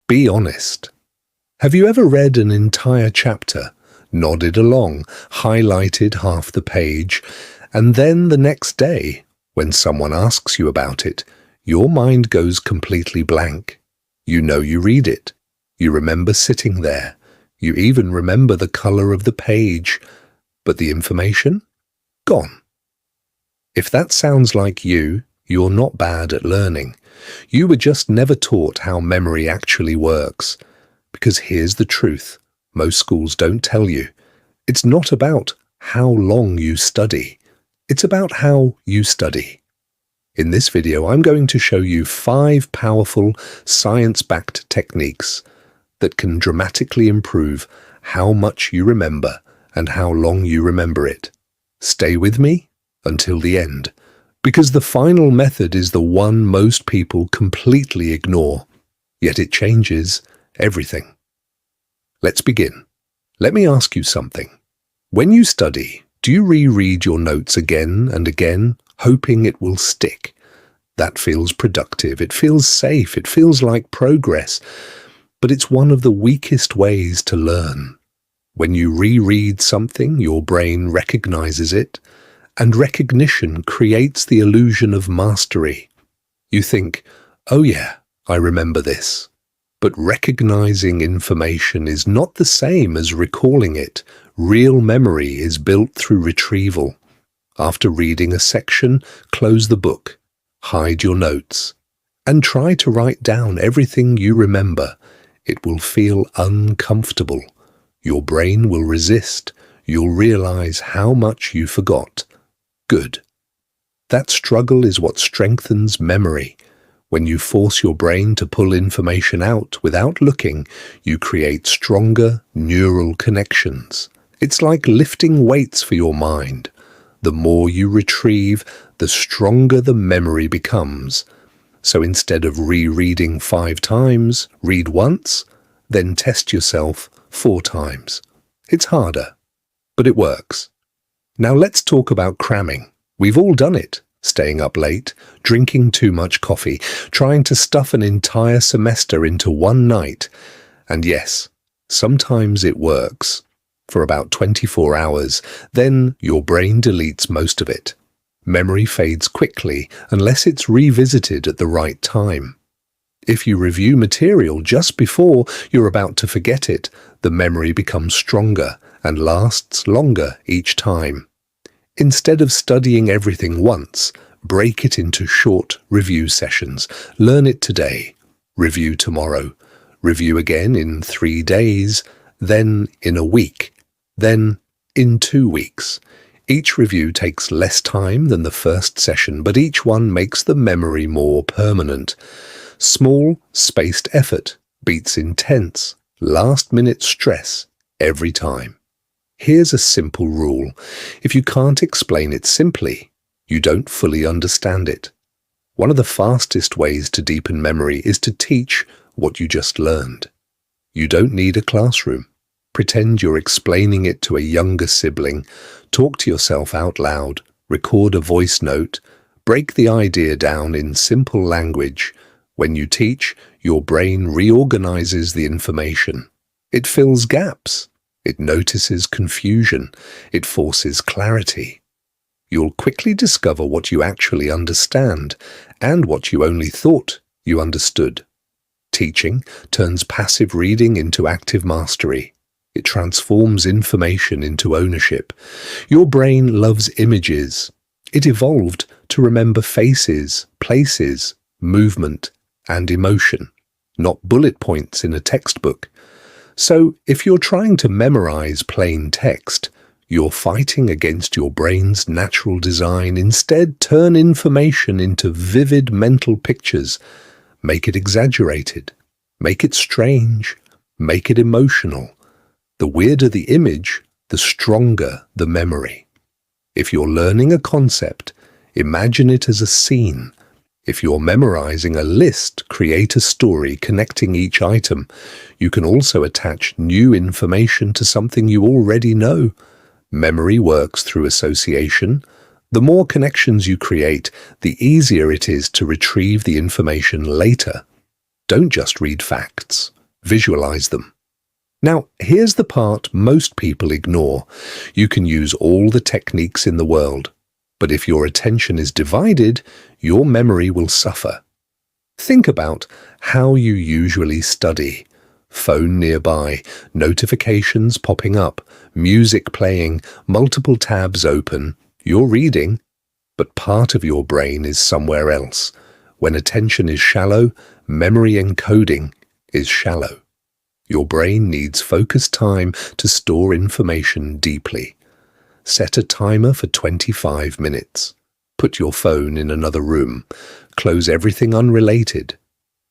Be honest. Have you ever read an entire chapter, nodded along, highlighted half the page, and then the next day, when someone asks you about it, your mind goes completely blank? You know you read it. You remember sitting there. You even remember the color of the page, but the information? Gone. If that sounds like you, you're not bad at learning. You were just never taught how memory actually works. Because here's the truth, most schools don't tell you. It's not about how long you study. It's about how you study. In this video, I'm going to show you 5 powerful, science-backed techniques that can dramatically improve how much you remember and how long you remember it. Stay with me until the end, because the final method is the one most people completely ignore, yet it changes everything. Let's begin. Let me ask you something. When you study, do you reread your notes again and again, hoping it will stick? That feels productive, it feels safe, it feels like progress, but it's one of the weakest ways to learn. When you reread something, your brain recognizes it, and recognition creates the illusion of mastery. You think, oh yeah, I remember this. But recognizing information is not the same as recalling it. Real memory is built through retrieval. After reading a section, close the book, hide your notes, and try to write down everything you remember. It will feel uncomfortable. Your brain will resist. You'll realize how much you forgot. Good. That struggle is what strengthens memory. When you force your brain to pull information out without looking, you create stronger neural connections. It's like lifting weights for your mind. The more you retrieve, the stronger the memory becomes. So instead of rereading 5 times, read once, then test yourself 4 times. It's harder, but it works. Now let's talk about cramming. We've all done it. Staying up late, drinking too much coffee, trying to stuff an entire semester into one night. And yes, sometimes it works. For about 24 hours, then your brain deletes most of it. Memory fades quickly unless it's revisited at the right time. If you review material just before you're about to forget it, the memory becomes stronger and lasts longer each time. Instead of studying everything once, break it into short review sessions. Learn it today, review tomorrow, review again in 3 days, then in a week, then in 2 weeks. Each review takes less time than the first session, but each one makes the memory more permanent. Small, spaced effort beats intense, last-minute stress every time. Here's a simple rule. If you can't explain it simply, you don't fully understand it. One of the fastest ways to deepen memory is to teach what you just learned. You don't need a classroom. Pretend you're explaining it to a younger sibling. Talk to yourself out loud. Record a voice note. Break the idea down in simple language. When you teach, your brain reorganizes the information. It fills gaps. It notices confusion. It forces clarity. You'll quickly discover what you actually understand and what you only thought you understood. Teaching turns passive reading into active mastery. It transforms information into ownership. Your brain loves images. It evolved to remember faces, places, movement, and emotion, not bullet points in a textbook. So, if you're trying to memorize plain text, you're fighting against your brain's natural design. Instead, turn information into vivid mental pictures. Make it exaggerated. Make it strange. Make it emotional. The weirder the image, the stronger the memory. If you're learning a concept, imagine it as a scene. If you're memorizing a list, create a story connecting each item. You can also attach new information to something you already know. Memory works through association. The more connections you create, the easier it is to retrieve the information later. Don't just read facts. Visualize them. Now, here's the part most people ignore. You can use all the techniques in the world, but if your attention is divided, your memory will suffer. Think about how you usually study. Phone nearby, notifications popping up, music playing, multiple tabs open. You're reading, but part of your brain is somewhere else. When attention is shallow, memory encoding is shallow. Your brain needs focused time to store information deeply. Set a timer for 25 minutes. Put your phone in another room. Close everything unrelated.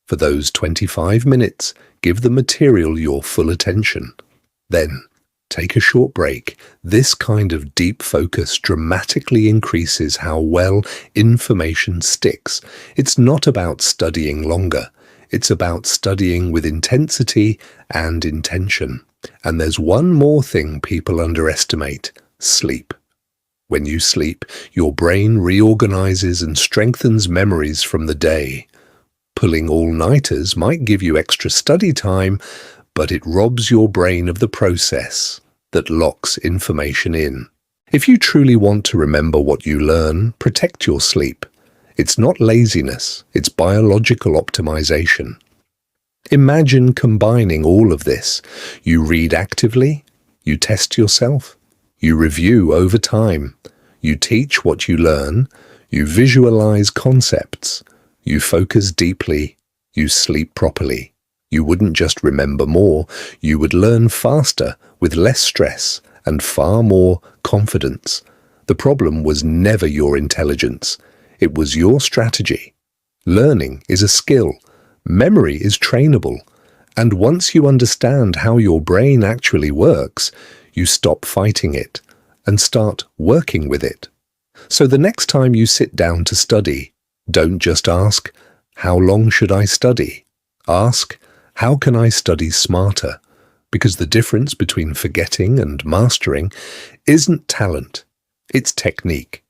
For those 25 minutes, give the material your full attention. Then, take a short break. This kind of deep focus dramatically increases how well information sticks. It's not about studying longer. It's about studying with intensity and intention. And there's one more thing people underestimate: sleep. When you sleep, your brain reorganizes and strengthens memories from the day. Pulling all-nighters might give you extra study time, but it robs your brain of the process that locks information in. If you truly want to remember what you learn, protect your sleep. It's not laziness, it's biological optimization. Imagine combining all of this. You read actively, you test yourself, you review over time, you teach what you learn, you visualize concepts, you focus deeply, you sleep properly. You wouldn't just remember more, you would learn faster, with less stress, and far more confidence. The problem was never your intelligence. It was your strategy. Learning is a skill. Memory is trainable. And once you understand how your brain actually works, you stop fighting it and start working with it. So the next time you sit down to study, don't just ask, "How long should I study?" Ask, "How can I study smarter?" Because the difference between forgetting and mastering isn't talent, it's technique.